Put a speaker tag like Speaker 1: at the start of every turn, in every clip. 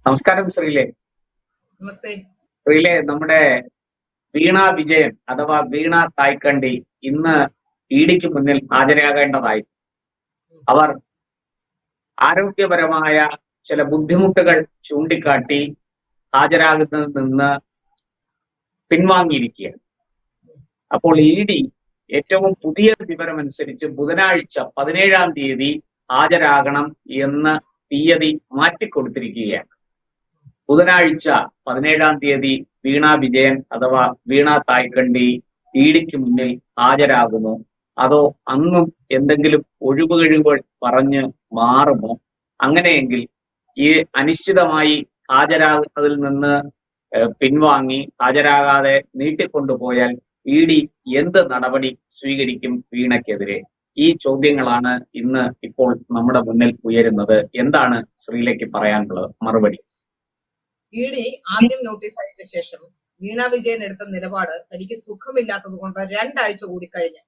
Speaker 1: നമസ്കാരം ശ്രീലേ.
Speaker 2: നമസ്തേ.
Speaker 1: ശ്രീലേ, നമ്മുടെ വീണ വിജയൻ അഥവാ വീണ തായ്ക്കണ്ടി ഇന്ന് ഇഡിക്ക് മുന്നിൽ ഹാജരാകേണ്ടതായി. അവർ ആരോഗ്യപരമായ ചില ബുദ്ധിമുട്ടുകൾ ചൂണ്ടിക്കാട്ടി ഹാജരാകുന്നതിൽ നിന്ന് പിൻവാങ്ങിയിരിക്കുകയാണ്. അപ്പോൾ ഇഡി ഏറ്റവും പുതിയ വിവരമനുസരിച്ച് ബുധനാഴ്ച 17-ാം തീയതി ഹാജരാകണം എന്ന് തീയതി മാറ്റിക്കൊടുത്തിരിക്കുകയാണ്. ബുധനാഴ്ച 17-ാം തീയതി വീണ വിജയൻ അഥവാ വീണ തായ്ക്കണ്ടി ഇഡിക്ക് മുന്നിൽ ഹാജരാകുമോ, അതോ അന്നും എന്തെങ്കിലും ഒഴിവുകഴിവുകൾ പറഞ്ഞ് മാറുമോ? അങ്ങനെയെങ്കിൽ ഈ അനിശ്ചിതമായി ഹാജരാകുന്നതിൽ നിന്ന് പിൻവാങ്ങി ഹാജരാകാതെ നീട്ടിക്കൊണ്ടുപോയാൽ ഇഡി എന്ത് നടപടി സ്വീകരിക്കും വീണയ്ക്കെതിരെ? ഈ ചോദ്യങ്ങളാണ് ഇന്ന് ഇപ്പോൾ നമ്മുടെ മുന്നിൽ ഉയരുന്നത്. എന്താണ് ശ്രീലയ്ക്ക് പറയാനുള്ളത്? മറുപടി.
Speaker 2: ഇഡി ആദ്യം നോട്ടീസ് അയച്ച ശേഷം വീണ വിജയൻ എടുത്ത നിലപാട് തനിക്ക് സുഖമില്ലാത്തത് കൊണ്ട് 2 ആഴ്ച കൂടി കഴിഞ്ഞ്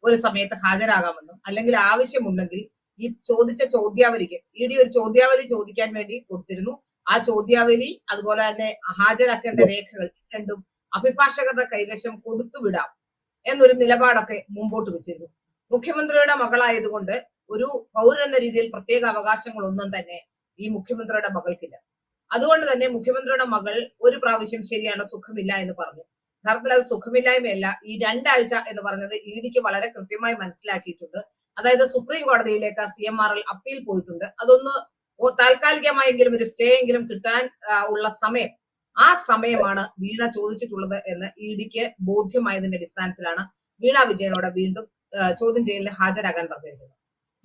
Speaker 2: ഒരു സമയത്ത് ഹാജരാകാമെന്നും, അല്ലെങ്കിൽ ആവശ്യമുണ്ടെങ്കിൽ ഈ ചോദിച്ച ചോദ്യാവലിക്ക് ഇഡി ഒരു ചോദ്യാവലി ചോദിക്കാൻ വേണ്ടി കൊടുത്തിരുന്നു. ആ ചോദ്യാവലി അതുപോലെ തന്നെ ഹാജരാക്കേണ്ട രേഖകൾ രണ്ടും അഭിഭാഷകരുടെ കൈവശം കൊടുത്തുവിടാം എന്നൊരു നിലപാടൊക്കെ മുമ്പോട്ട് വെച്ചിരുന്നു. മുഖ്യമന്ത്രിയുടെ മകളായതുകൊണ്ട് ഒരു പൗരൻ എന്ന രീതിയിൽ പ്രത്യേക അവകാശങ്ങളൊന്നും തന്നെ ഈ മുഖ്യമന്ത്രിയുടെ മകൾക്കില്ല. അതുകൊണ്ട് തന്നെ മുഖ്യമന്ത്രിയുടെ മകൾ ഒരു പ്രാവശ്യം ശരിയാണ് സുഖമില്ല എന്ന് പറഞ്ഞു. യഥാർത്ഥത്തിൽ അത് സുഖമില്ലായ്മയല്ല. ഈ 2 ആഴ്ച എന്ന് പറഞ്ഞത് ഇഡിക്ക് വളരെ കൃത്യമായി മനസ്സിലാക്കിയിട്ടുണ്ട്. അതായത് സുപ്രീം കോടതിയിലേക്ക് CMRL അപ്പീൽ പോയിട്ടുണ്ട്. അതൊന്ന് താൽക്കാലികമായെങ്കിലും ഒരു സ്റ്റേ എങ്കിലും കിട്ടാൻ ഉള്ള സമയം, ആ സമയമാണ് വീണ ചോദിച്ചിട്ടുള്ളത് എന്ന് ഇഡിക്ക് ബോധ്യമായതിന്റെ അടിസ്ഥാനത്തിലാണ് വീണ വിജയനോട് വീണ്ടും ചോദ്യം ചെയ്യലിന് ഹാജരാകാൻ പറഞ്ഞിരിക്കുന്നത്.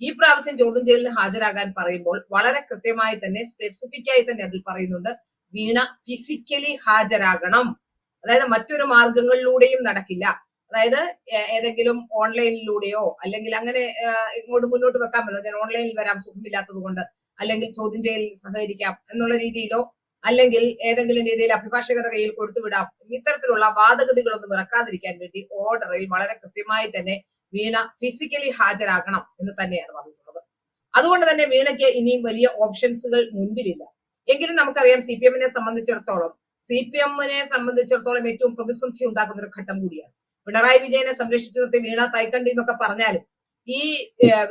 Speaker 2: ഈ പ്രാവശ്യം ചോദ്യം ചെയ്യലിന് ഹാജരാകാൻ പറയുമ്പോൾ വളരെ കൃത്യമായി തന്നെ സ്പെസിഫിക് ആയി തന്നെ അതിൽ പറയുന്നുണ്ട്, വീണ ഫിസിക്കലി ഹാജരാകണം. അതായത് മറ്റൊരു മാർഗങ്ങളിലൂടെയും നടക്കില്ല. അതായത് ഏതെങ്കിലും ഓൺലൈനിലൂടെയോ അല്ലെങ്കിൽ അങ്ങനെ ഇങ്ങോട്ട് മുന്നോട്ട് വെക്കാമല്ലോ, ഞാൻ ഓൺലൈനിൽ വരാം സുഖമില്ലാത്തത് കൊണ്ട്, അല്ലെങ്കിൽ ചോദ്യം ചെയ്യലിൽ സഹകരിക്കാം എന്നുള്ള രീതിയിലോ, അല്ലെങ്കിൽ ഏതെങ്കിലും രീതിയിൽ അഭിഭാഷകരുടെ കയ്യിൽ കൊടുത്തുവിടാം, ഇത്തരത്തിലുള്ള വാദഗതികളൊന്നും ഇറക്കാതിരിക്കാൻ വേണ്ടി ഓർഡറിൽ വളരെ കൃത്യമായി തന്നെ വീണ ഫിസിക്കലി ഹാജരാകണം എന്ന് തന്നെയാണ് പറഞ്ഞിട്ടുള്ളത്. അതുകൊണ്ട് തന്നെ വീണയ്ക്ക് ഇനിയും വലിയ ഓപ്ഷൻസുകൾ മുൻപിലില്ല. എങ്കിലും നമുക്കറിയാം CPM-നെ സംബന്ധിച്ചിടത്തോളം ഏറ്റവും പ്രതിസന്ധി ഉണ്ടാക്കുന്ന ഒരു ഘട്ടം കൂടിയാണ്. പിണറായി വിജയനെ സംരക്ഷിച്ചു നിർത്തി വീണ തായ്ക്കണ്ടി എന്നൊക്കെ പറഞ്ഞാലും ഈ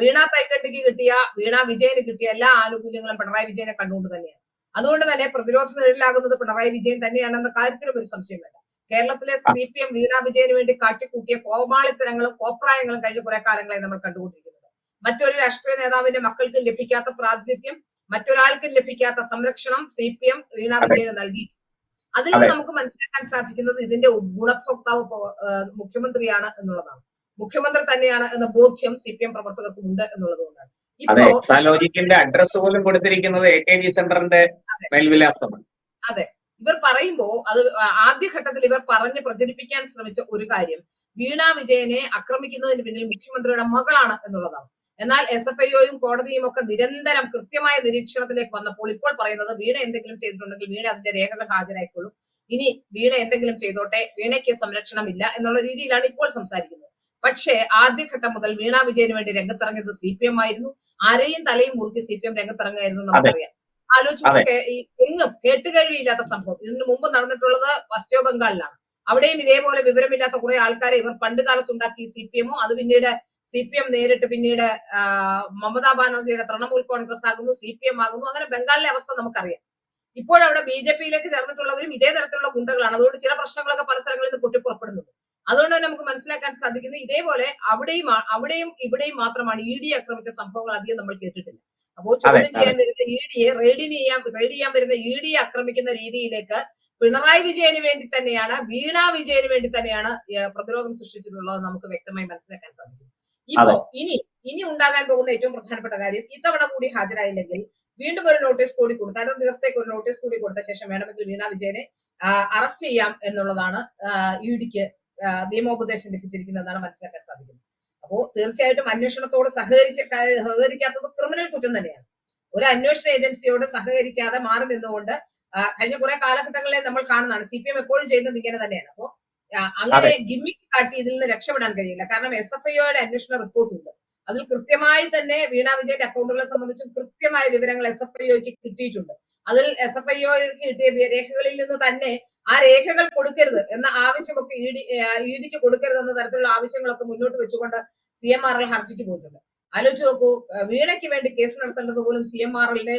Speaker 2: വീണ തായ്ക്കണ്ടിക്ക് കിട്ടിയ, വീണ വിജയന് കിട്ടിയ എല്ലാ ആനുകൂല്യങ്ങളും പിണറായി വിജയനെ കണ്ടുകൊണ്ട് തന്നെയാണ്. അതുകൊണ്ട് തന്നെ പ്രതിരോധ നിഴലാകുന്നത് പിണറായി വിജയൻ തന്നെയാണെന്ന കാര്യത്തിലും ഒരു സംശയം വേണ്ട. കേരളത്തിലെ CPM വീണ വിജയന് വേണ്ടി കാട്ടിക്കൂട്ടിയ കോമാളിത്തരങ്ങളും കോപ്രായങ്ങളും കഴിഞ്ഞ കുറെ കാലങ്ങളായി നമ്മൾ കണ്ടുകൊണ്ടിരിക്കുന്നത്. മറ്റൊരു രാഷ്ട്രീയ നേതാവിന്റെ മക്കൾക്ക് ലഭിക്കാത്ത പ്രാതിനിധ്യം, മറ്റൊരാൾക്കും ലഭിക്കാത്ത സംരക്ഷണം CPM വീണ വിജയന് നൽകിയിട്ടുണ്ട്. അതിൽ നിന്ന് നമുക്ക് മനസ്സിലാക്കാൻ സാധിക്കുന്നത് ഇതിന്റെ ഗുണഭോക്താവ് മുഖ്യമന്ത്രിയാണ് എന്നുള്ളതാണ്. മുഖ്യമന്ത്രി തന്നെയാണ് എന്ന ബോധ്യം CPM പ്രവർത്തകർക്കും ഉണ്ട് എന്നുള്ളതുകൊണ്ടാണ്.
Speaker 1: അഡ്രസ് പോലും കൊടുത്തിരിക്കുന്നത് AKG സെന്ററിന്റെ മേൽവിലാസമാണ്.
Speaker 2: അതെ, ഇവർ പറയുമ്പോ അത് ആദ്യഘട്ടത്തിൽ ഇവർ പറഞ്ഞ് പ്രചരിപ്പിക്കാൻ ശ്രമിച്ച ഒരു കാര്യം വീണ വിജയനെ ആക്രമിക്കുന്നതിന് പിന്നിൽ മുഖ്യമന്ത്രിയുടെ മകളാണ് എന്നുള്ളതാണ്. എന്നാൽ SFIOയും കോടതിയും ഒക്കെ നിരന്തരം കൃത്യമായ നിരീക്ഷണത്തിലേക്ക് വന്നപ്പോൾ ഇപ്പോൾ പറയുന്നത് വീണ എന്തെങ്കിലും ചെയ്തിട്ടുണ്ടെങ്കിൽ വീണ അതിന്റെ രേഖകൾ ഹാജരായിക്കോളും, ഇനി വീണ എന്തെങ്കിലും ചെയ്തോട്ടെ, വീണയ്ക്ക് സംരക്ഷണമില്ല എന്നുള്ള രീതിയിലാണ് ഇപ്പോൾ സംസാരിക്കുന്നത്. പക്ഷേ ആദ്യഘട്ടം മുതൽ വീണ വിജയന് വേണ്ടി രംഗത്തിറങ്ങിയത് CPM ആയിരുന്നു. ആരെയും തലയും മുറുക്കി CPM രംഗത്തിറങ്ങായിരുന്നു നമുക്കറിയാം. ആലോചിച്ചൊക്കെ എങ്ങും കേട്ടുകേഴ്വിയില്ലാത്ത സംഭവം ഇതിനു മുമ്പ് നടന്നിട്ടുള്ളത് പശ്ചിമ ബംഗാളിലാണ്. അവിടെയും ഇതേപോലെ വിവരമില്ലാത്ത കുറെ ആൾക്കാരെ ഇവർ പണ്ട് കാലത്തുണ്ടാക്കി CPM-ഓ, അത് പിന്നീട് CPM നേരിട്ട് പിന്നീട് മമതാ ബാനർജിയുടെ തൃണമൂൽ കോൺഗ്രസ് ആകുന്നു, CPM ആകുന്നു. അങ്ങനെ ബംഗാളിലെ അവസ്ഥ നമുക്കറിയാം. ഇപ്പോഴവിടെ BJP-യിലേക്ക് ചേർന്നിട്ടുള്ളവരും ഇതേ തരത്തിലുള്ള ഗുണ്ടകളാണ്. അതുകൊണ്ട് ചില പ്രശ്നങ്ങളൊക്കെ പല സ്ഥലങ്ങളിൽ നിന്ന് പൊട്ടിപ്പുറപ്പെടുന്നുണ്ട്. അതുകൊണ്ട് തന്നെ നമുക്ക് മനസ്സിലാക്കാൻ സാധിക്കുന്നു ഇതേപോലെ അവിടെയും ഇവിടെയും മാത്രമാണ് ഇഡി ആക്രമിച്ച സംഭവങ്ങൾ അധികം നമ്മൾ കേട്ടിട്ടില്ല. അപ്പോൾ ചോദ്യം ചെയ്യാൻ വരുന്ന ഇഡിയെ റെയ്ഡ് ചെയ്യാൻ വരുന്ന ഇഡിയെ ആക്രമിക്കുന്ന രീതിയിലേക്ക് പിണറായി വിജയന് വേണ്ടി തന്നെയാണ്, വീണ വിജയന് വേണ്ടി തന്നെയാണ് പ്രതിരോധം സൃഷ്ടിച്ചിട്ടുള്ളത് നമുക്ക് വ്യക്തമായി മനസ്സിലാക്കാൻ സാധിക്കും. ഇപ്പോ ഇനി ഉണ്ടാകാൻ പോകുന്ന ഏറ്റവും പ്രധാനപ്പെട്ട കാര്യം, ഇത്തവണ കൂടി ഹാജരായില്ലെങ്കിൽ വീണ്ടും ഒരു നോട്ടീസ് കൂടി കൊടുത്ത്, അടുത്ത ദിവസത്തേക്ക് ഒരു നോട്ടീസ് കൂടി കൊടുത്ത ശേഷം വേണമെങ്കിൽ വീണ വിജയനെ അറസ്റ്റ് ചെയ്യാം എന്നുള്ളതാണ് ഇഡിക്ക് നിയമോപദേശം ലഭിച്ചിരിക്കുന്നതെന്നാണ് മനസ്സിലാക്കാൻ സാധിക്കുന്നത്. അപ്പോ തീർച്ചയായിട്ടും അന്വേഷണത്തോട് സഹകരിക്കാത്തത് ക്രിമിനൽ കുറ്റം തന്നെയാണ്. ഒരു അന്വേഷണ ഏജൻസിയോട് സഹകരിക്കാതെ മാറി നിന്നുകൊണ്ട് കഴിഞ്ഞ കുറെ കാലഘട്ടങ്ങളിലെ നമ്മൾ കാണുന്നതാണ്. CPM എപ്പോഴും ചെയ്യുന്നത് ഇങ്ങനെ തന്നെയാണ്. അപ്പോ അങ്ങനെ ഗിമ്മിക്ക് കാട്ടി ഇതിൽ നിന്ന് രക്ഷപ്പെടാൻ കഴിയില്ല. കാരണം SFIOയുടെ അന്വേഷണ റിപ്പോർട്ടുണ്ട്. അതിൽ കൃത്യമായി തന്നെ വീണ വിജയന്റെ അക്കൗണ്ടുകളെ സംബന്ധിച്ചും കൃത്യമായ വിവരങ്ങൾ SFIOയ്ക്ക് കിട്ടിയിട്ടുണ്ട്. അതിൽ SFIO കിട്ടിയ രേഖകളിൽ നിന്ന് തന്നെ ആ രേഖകൾ കൊടുക്കരുത് എന്ന ആവശ്യമൊക്കെ ഇഡിക്ക് കൊടുക്കരുത് എന്ന തരത്തിലുള്ള ആവശ്യങ്ങളൊക്കെ മുന്നോട്ട് വെച്ചുകൊണ്ട് CMRL ഹർജിക്ക് പോയിട്ടുണ്ട്. ആലോചിച്ച് നോക്കൂ, വീണയ്ക്ക് വേണ്ടി കേസ് നടത്തേണ്ടത് പോലും CMRLന്റെ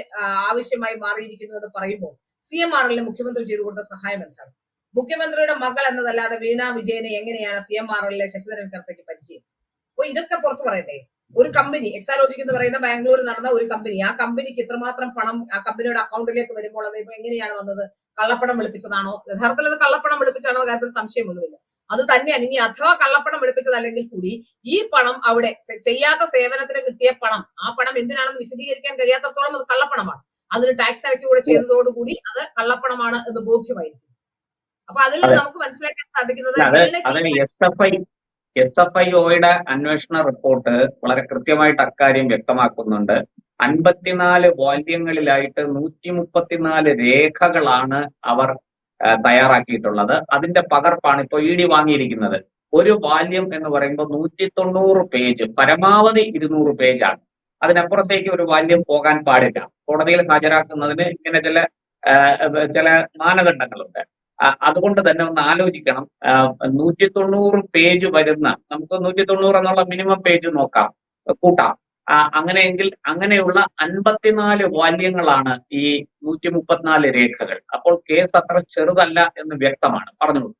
Speaker 2: ആവശ്യമായി മാറിയിരിക്കുന്നു എന്ന് പറയുമ്പോൾ CMRLന് മുഖ്യമന്ത്രി ചെയ്തു കൊടുത്ത സഹായം എന്താണ്? മുഖ്യമന്ത്രിയുടെ മകൾ എന്നതല്ലാതെ വീണ വിജയനെ എങ്ങനെയാണ് CMRLലെ ശശിധരൻ കർത്തയ്ക്ക് പരിചയം? അപ്പൊ ഇതൊക്കെ പുറത്തു പറയട്ടെ. ഒരു കമ്പനി എക്സാലോജിക് എന്ന് പറയുന്ന ബാംഗ്ലൂരിൽ നടന്ന ഒരു കമ്പനി, ആ കമ്പനിക്ക് ഇത്രമാത്രം പണം ആ കമ്പനിയുടെ അക്കൗണ്ടിലേക്ക് വരുമ്പോൾ അത് ഇപ്പൊ എങ്ങനെയാണ് വന്നത്? കള്ളപ്പണം വെളുപ്പിച്ചതാണോ? യഥാർത്ഥത്തിൽ അത് കള്ളപ്പണം വെളുപ്പിച്ചാണോ കാര്യത്തിൽ സംശയമൊന്നുമില്ല. അത് തന്നെയാണ്. ഇനി അഥവാ കള്ളപ്പണം വെളുപ്പിച്ചതല്ലെങ്കിൽ കൂടി ഈ പണം അവിടെ ചെയ്യാത്ത സേവനത്തിന് കിട്ടിയ പണം, ആ പണം എന്തിനാണെന്ന് വിശദീകരിക്കാൻ കഴിയാത്തത്തോളം അത് കള്ളപ്പണമാണ്. അതിന് ടാക്സ് അടയ്ക്കൂടെ ചെയ്തതോടുകൂടി അത് കള്ളപ്പണമാണ് എന്ന് ബോധ്യമായിരിക്കും. അപ്പൊ അതിൽ നമുക്ക് മനസ്സിലാക്കാൻ സാധിക്കുന്നത്
Speaker 1: SFIOയുടെ അന്വേഷണ റിപ്പോർട്ട് വളരെ കൃത്യമായിട്ട് അക്കാര്യം വ്യക്തമാക്കുന്നുണ്ട്. 54 വാല്യങ്ങളിലായിട്ട് 134 രേഖകളാണ് അവർ തയ്യാറാക്കിയിട്ടുള്ളത്. അതിന്റെ പകർപ്പാണ് ഇപ്പോൾ ED വാങ്ങിയിരിക്കുന്നത്. ഒരു വാല്യം എന്ന് പറയുമ്പോൾ 190 പേജ്, പരമാവധി 200 പേജാണ്. അതിനപ്പുറത്തേക്ക് ഒരു വാല്യം പോകാൻ പാടില്ല. കോടതിയിൽ ഹാജരാക്കുന്നതിന് ഇങ്ങനെ ചില മാനദണ്ഡങ്ങളുണ്ട്. അതുകൊണ്ട് തന്നെ ഒന്ന് ആലോചിക്കണം. 190 പേജ് വരുന്ന, നമുക്ക് 190 എന്നുള്ള മിനിമം പേജ് നോക്കാം, കൂട്ടാം. അങ്ങനെയെങ്കിൽ അങ്ങനെയുള്ള 54 വാല്യങ്ങളാണ് ഈ 134 രേഖകൾ. അപ്പോൾ കേസ് അത്ര ചെറുതല്ല എന്ന് വ്യക്തമാണ്. പറഞ്ഞോളൂ.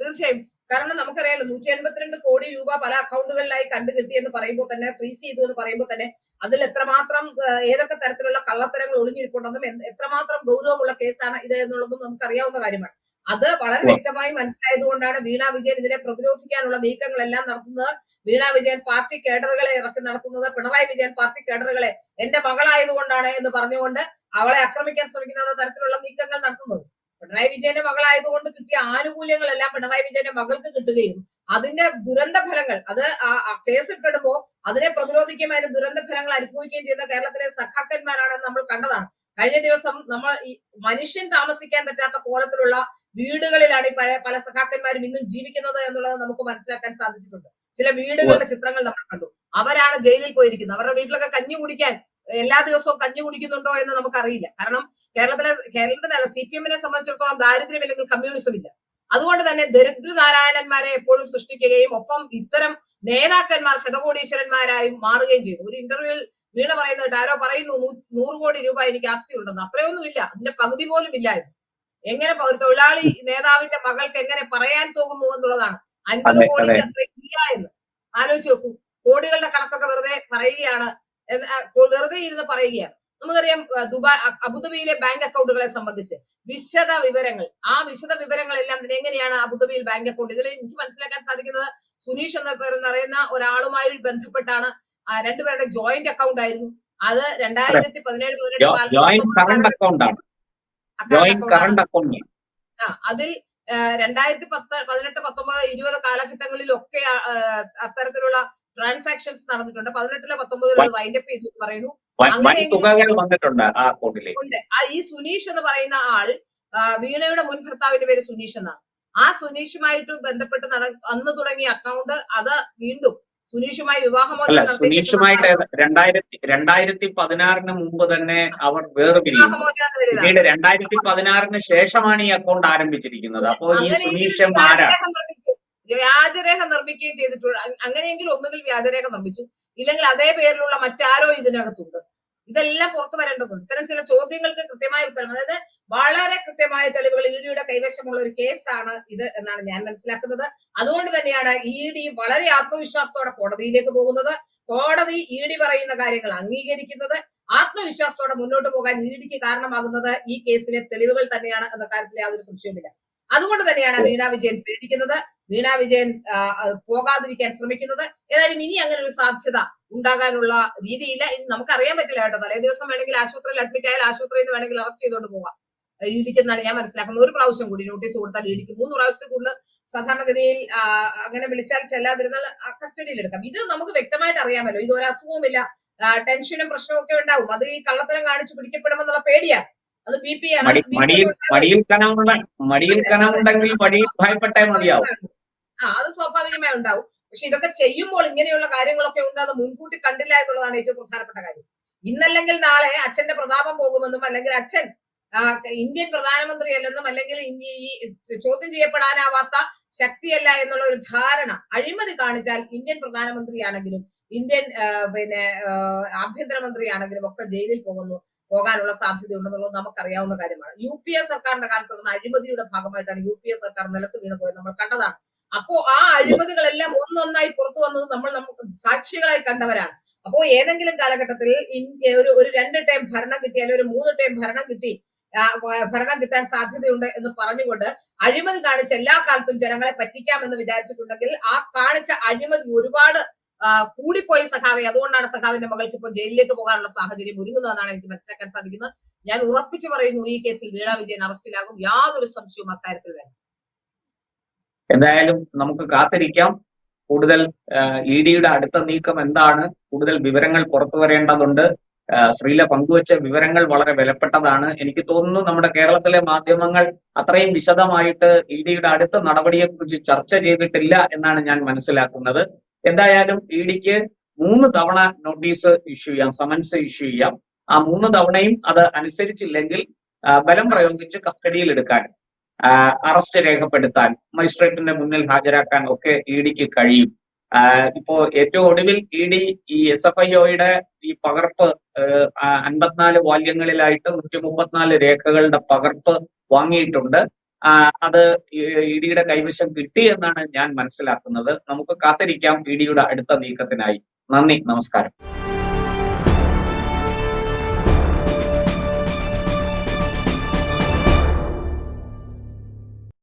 Speaker 2: തീർച്ചയായും. കാരണം നമുക്കറിയാലോ 182 കോടി രൂപ പല അക്കൗണ്ടുകളിലായി കണ്ടുകിട്ടി എന്ന് പറയുമ്പോൾ തന്നെ, ഫ്രീസ് ചെയ്തു എന്ന് പറയുമ്പോൾ തന്നെ അതിൽ എത്രമാത്രം ഏതൊക്കെ തരത്തിലുള്ള കള്ളത്തരങ്ങൾ ഒളിഞ്ഞിരിപ്പുണ്ടെന്നും എത്രമാത്രം ഗൗരവമുള്ള കേസാണ് ഇത് എന്നുള്ളതും നമുക്കറിയാവുന്ന കാര്യമാണ്. അത് വളരെ വ്യക്തമായി മനസ്സിലായതുകൊണ്ടാണ് വീണ വിജയൻ ഇതിനെ പ്രതിരോധിക്കാനുള്ള നീക്കങ്ങളെല്ലാം നടത്തുന്നത്. വീണ വിജയൻ പാർട്ടി കേഡറുകളെ ഇറക്കി നടത്തുന്നത്, പിണറായി വിജയൻ പാർട്ടി കേഡറുകളെ എന്റെ മകളായതുകൊണ്ടാണ് എന്ന് പറഞ്ഞുകൊണ്ട് അവളെ ആക്രമിക്കാൻ ശ്രമിക്കുന്ന തരത്തിലുള്ള നീക്കങ്ങൾ നടത്തുന്നത്. പിണറായി വിജയന്റെ മകളായതുകൊണ്ട് കിട്ടിയ ആനുകൂല്യങ്ങളെല്ലാം പിണറായി വിജയന്റെ മകൾക്ക് കിട്ടുകയും അതിന്റെ ദുരന്ത ഫലങ്ങൾ, അത് കേസിൽപ്പെടുമ്പോ അതിനെ പ്രതിരോധിക്കുകയും അതിന്റെ ദുരന്ത ഫലങ്ങൾ അനുഭവിക്കുകയും ചെയ്ത കേരളത്തിലെ സഖാക്കന്മാരാണെന്ന് നമ്മൾ കണ്ടതാണ്. കഴിഞ്ഞ ദിവസം നമ്മൾ ഈ മനുഷ്യൻ താമസിക്കാൻ പറ്റാത്ത കോലത്തിലുള്ള വീടുകളിലാണ് ഈ പല സഖാക്കന്മാരും ഇന്നും ജീവിക്കുന്നത് എന്നുള്ളത് നമുക്ക് മനസ്സിലാക്കാൻ സാധിച്ചിട്ടുണ്ട്. ചില വീടുകളുടെ ചിത്രങ്ങൾ നമ്മൾ കണ്ടു. അവരാണ് ജയിലിൽ പോയിരിക്കുന്നത്. അവരുടെ വീട്ടിലൊക്കെ കഞ്ഞി കുടിക്കാൻ എല്ലാ ദിവസവും കഞ്ഞി കുടിക്കുന്നുണ്ടോ എന്ന് നമുക്കറിയില്ല. കാരണം കേരളത്തിലല്ല, CPM-നെ സംബന്ധിച്ചിടത്തോളം ദാരിദ്ര്യമില്ലെങ്കിൽ കമ്മ്യൂണിസം ഇല്ല. അതുകൊണ്ട് തന്നെ ദരിദ്രനാരായണന്മാരെ എപ്പോഴും സൃഷ്ടിക്കുകയും ഒപ്പം ഇത്തരം നേതാക്കന്മാർ ശതകോടീശ്വരന്മാരായും മാറുകയും ചെയ്തു. ഒരു ഇന്റർവ്യൂവിൽ വീണ പറയുന്നത്, ആരോ പറയുന്നു 100 കോടി രൂപ എനിക്ക് ആസ്തി ഉണ്ടെന്ന്. അത്രയൊന്നും ഇല്ല, അതിന്റെ പകുതി പോലും ഇല്ലായിരുന്നു. എങ്ങനെ ഒരു തൊഴിലാളി നേതാവിന്റെ മകൾക്ക് എങ്ങനെ പറയാൻ തോന്നുന്നു എന്നുള്ളതാണ്. 50 കോടിക്ക് അത്ര ഇല്ല എന്ന് ആലോചിച്ച് നോക്കൂ. കോടികളുടെ കണക്കൊക്കെ വെറുതെ പറയുകയാണ്, വെറുതെ ഇരുന്ന് പറയുകയാണ്. നമുക്കറിയാം അബുദാബിയിലെ ബാങ്ക് അക്കൗണ്ടുകളെ സംബന്ധിച്ച് വിശദ വിവരങ്ങളെല്ലാം എങ്ങനെയാണ് അബുദാബിയിൽ ബാങ്ക് അക്കൗണ്ട്. ഇതിൽ എനിക്ക് മനസ്സിലാക്കാൻ സാധിക്കുന്നത് സുനീഷ് എന്ന് പറയുന്ന ഒരാളുമായി ബന്ധപ്പെട്ടാണ്. രണ്ടുപേരുടെ ജോയിന്റ് അക്കൗണ്ട് ആയിരുന്നു അത്. 2017-18 അതിൽ 2018-19-20 കാലഘട്ടങ്ങളിലൊക്കെ അത്തരത്തിലുള്ള ട്രാൻസാക്ഷൻസ് നടന്നിട്ടുണ്ട്. 18-19 വൈൻഡപ്പ് ചെയ്തു പറയുന്നു. ഉണ്ട്. ഈ സുനീഷ് എന്ന് പറയുന്ന ആൾ, വീണയുടെ മുൻ ഭർത്താവിന്റെ പേര് സുനീഷ് എന്നാണ്. ആ സുനീഷുമായിട്ട് ബന്ധപ്പെട്ട് അന്ന് തുടങ്ങിയ അക്കൗണ്ട് അത് വീണ്ടും സുനീഷുമായി വിവാഹമോചനം
Speaker 1: 2016 മുമ്പ് തന്നെ അവർ വേർപിരിഞ്ഞു. പിന്നീട് 2016 ശേഷമാണ് ഈ അക്കൗണ്ട് ആരംഭിച്ചിരിക്കുന്നത്. അപ്പോൾ ഈ സുനീഷ്
Speaker 2: വ്യാജരേഖ നിർമ്മിക്കുകയും ചെയ്തിട്ടുണ്ട്. അങ്ങനെയെങ്കിൽ ഒന്നുകിൽ വ്യാജരേഖ നിർമ്മിച്ചു, ഇല്ലെങ്കിൽ അതേ പേരിലുള്ള മറ്റാരോ ഇതിനകത്തുണ്ട്. ഇതെല്ലാം പുറത്തു വരേണ്ടതുണ്ട്. ഇത്തരം ചില ചോദ്യങ്ങൾക്ക് കൃത്യമായ ഉത്തരം, അതായത് വളരെ കൃത്യമായ തെളിവുകൾ EDയുടെ കൈവശമുള്ള ഒരു കേസാണ് ഇത് എന്നാണ് ഞാൻ മനസ്സിലാക്കുന്നത്. അതുകൊണ്ട് തന്നെയാണ് ED വളരെ ആത്മവിശ്വാസത്തോടെ കോടതിയിലേക്ക് പോകുന്നത്. കോടതി ED പറയുന്ന കാര്യങ്ങൾ അംഗീകരിക്കുന്നത്, ആത്മവിശ്വാസത്തോടെ മുന്നോട്ട് പോകാൻ EDക്ക് കാരണമാകുന്നത് ഈ കേസിലെ തെളിവുകൾ തന്നെയാണ് എന്ന കാര്യത്തിൽ യാതൊരു സംശയവുമില്ല. അതുകൊണ്ട് തന്നെയാണ് വീണ വിജയൻ പേടിക്കുന്നത്, വീണ വിജയൻ പോകാതിരിക്കാൻ ശ്രമിക്കുന്നത്. ഏതായാലും ഇനി അങ്ങനെ ഒരു സാധ്യത ഉണ്ടാകാനുള്ള രീതിയില്ല. ഇനി നമുക്കറിയാൻ പറ്റില്ല കേട്ടോ. തലേ ദിവസം വേണമെങ്കിൽ ആശുപത്രിയിൽ അഡ്മിറ്റ് ആയാൽ ആശുപത്രിയിൽ നിന്ന് വേണമെങ്കിൽ അറസ്റ്റ് ചെയ്തുകൊണ്ട് പോകാം. EDക്കെന്നാണ് ഞാൻ മനസ്സിലാക്കുന്നത്. ഒരു പ്രാവശ്യം കൂടി നോട്ടീസ് കൊടുത്താൽ EDക്ക് 3 പ്രാവശ്യത്തിൽ കൂടുതൽ സാധാരണഗതിയിൽ അങ്ങനെ വിളിച്ചാൽ ചെല്ലാതിരുന്നാൽ കസ്റ്റഡിയിൽ എടുക്കാം. ഇത് നമുക്ക് വ്യക്തമായിട്ട് അറിയാമല്ലോ. ഇത് ഒരു അസുഖവുമില്ല, ടെൻഷനും പ്രശ്നവും ഒക്കെ ഉണ്ടാവും. അത് ഈ കള്ളത്തരം കാണിച്ചു പിടിക്കപ്പെടുമെന്നുള്ള പേടിയാണ്. അത് BP ആണ്. അത് സ്വാഭാവികമായി ഉണ്ടാവും. പക്ഷെ ഇതൊക്കെ ചെയ്യുമ്പോൾ ഇങ്ങനെയുള്ള കാര്യങ്ങളൊക്കെ ഉണ്ടാകുന്ന മുൻകൂട്ടി കണ്ടില്ല എന്നുള്ളതാണ് ഏറ്റവും പ്രധാനപ്പെട്ട കാര്യം. ഇന്നല്ലെങ്കിൽ നാളെ അച്ഛന്റെ പ്രതാപം പോകുമെന്നും അല്ലെങ്കിൽ അച്ഛൻ ഇന്ത്യൻ പ്രധാനമന്ത്രിയല്ലെന്നും അല്ലെങ്കിൽ ഈ ചോദ്യം ചെയ്യപ്പെടാനാവാത്ത ശക്തിയല്ല എന്നുള്ള ഒരു ധാരണ അഴിമതി കാണിച്ചാൽ ഇന്ത്യൻ പ്രധാനമന്ത്രിയാണെങ്കിലും ഇന്ത്യൻ ആഭ്യന്തരമന്ത്രിയാണെങ്കിലും ഒക്കെ ജയിലിൽ പോകാനുള്ള സാധ്യത ഉണ്ടെന്നുള്ളത് നമുക്കറിയാവുന്ന കാര്യമാണ്. UPA സർക്കാരിന്റെ കാലത്ത് നടന്ന അഴിമതിയുടെ ഭാഗമായിട്ടാണ് UPA സർക്കാർ നിലത്ത് വീണ് പോയത് നമ്മൾ കണ്ടതാണ്. അപ്പോ ആ അഴിമതികളെല്ലാം ഒന്നൊന്നായി പുറത്തു വന്നത് നമുക്ക് സാക്ഷികളായി കണ്ടവരാണ്. അപ്പോ ഏതെങ്കിലും കാലഘട്ടത്തിൽ ഒരു 2 ടേം ഭരണം കിട്ടി അല്ലെങ്കിൽ ഒരു 3 ടേം ഭരണം കിട്ടാൻ സാധ്യതയുണ്ട് എന്ന് പറഞ്ഞുകൊണ്ട് അഴിമതി കാണിച്ച എല്ലാ കാലത്തും ജനങ്ങളെ പറ്റിക്കാമെന്ന് വിചാരിച്ചിട്ടുണ്ടെങ്കിൽ ആ കാണിച്ച അഴിമതി ഒരുപാട് കൂടിപ്പോയി സഖാവെ. അതുകൊണ്ടാണ് സഖാവിന്റെ മകൾക്ക് ഇപ്പോൾ ജയിലിലേക്ക് പോകാനുള്ള സാഹചര്യം ഒരുങ്ങുന്നതെന്നാണ് എനിക്ക് മനസ്സിലാക്കാൻ സാധിക്കുന്നത്. ഞാൻ ഉറപ്പിച്ചു പറയുന്നു, ഈ കേസിൽ വീണ വിജയൻ അറസ്റ്റിലാകും. യാതൊരു സംശയവും അക്കാര്യത്തിൽ വേണം.
Speaker 1: എന്തായാലും നമുക്ക് കാത്തിരിക്കാം. കൂടുതൽ EDയുടെ അടുത്ത നീക്കം എന്താണ്, കൂടുതൽ വിവരങ്ങൾ പുറത്തു വരേണ്ടതുണ്ട്. ശ്രീല പങ്കുവച്ച വിവരങ്ങൾ വളരെ വിലപ്പെട്ടതാണ്. എനിക്ക് തോന്നുന്നു നമ്മുടെ കേരളത്തിലെ മാധ്യമങ്ങൾ അത്രയും വിശദമായിട്ട് EDയുടെ അടുത്ത നടപടിയെക്കുറിച്ച് ചർച്ച ചെയ്തിട്ടില്ല എന്നാണ് ഞാൻ മനസ്സിലാക്കുന്നത്. എന്തായാലും EDക്ക് 3 തവണ നോട്ടീസ് ഇഷ്യൂ ചെയ്യാം, സമൻസ് ഇഷ്യൂ ചെയ്യാം. ആ 3 തവണയും അത് അനുസരിച്ചില്ലെങ്കിൽ ബലം പ്രയോഗിച്ച് കസ്റ്റഡിയിൽ എടുക്കാൻ, അറസ്റ്റ് രേഖപ്പെടുത്താൻ, മജിസ്ട്രേറ്റിന്റെ മുന്നിൽ ഹാജരാക്കാൻ ഒക്കെ EDക്ക് കഴിയും. ഇപ്പോ ഏറ്റവും ഒടുവിൽ ED ഈ SFIOയുടെ ഈ പകർപ്പ് 54 വാല്യങ്ങളിലായിട്ട് 134 രേഖകളുടെ പകർപ്പ് വാങ്ങിയിട്ടുണ്ട്. അത് EDയുടെ കൈവശം കിട്ടി എന്നാണ് ഞാൻ മനസ്സിലാക്കുന്നത്. നമുക്ക് കാത്തിരിക്കാം EDയുടെ അടുത്ത നീക്കത്തിനായി. നന്ദി, നമസ്കാരം.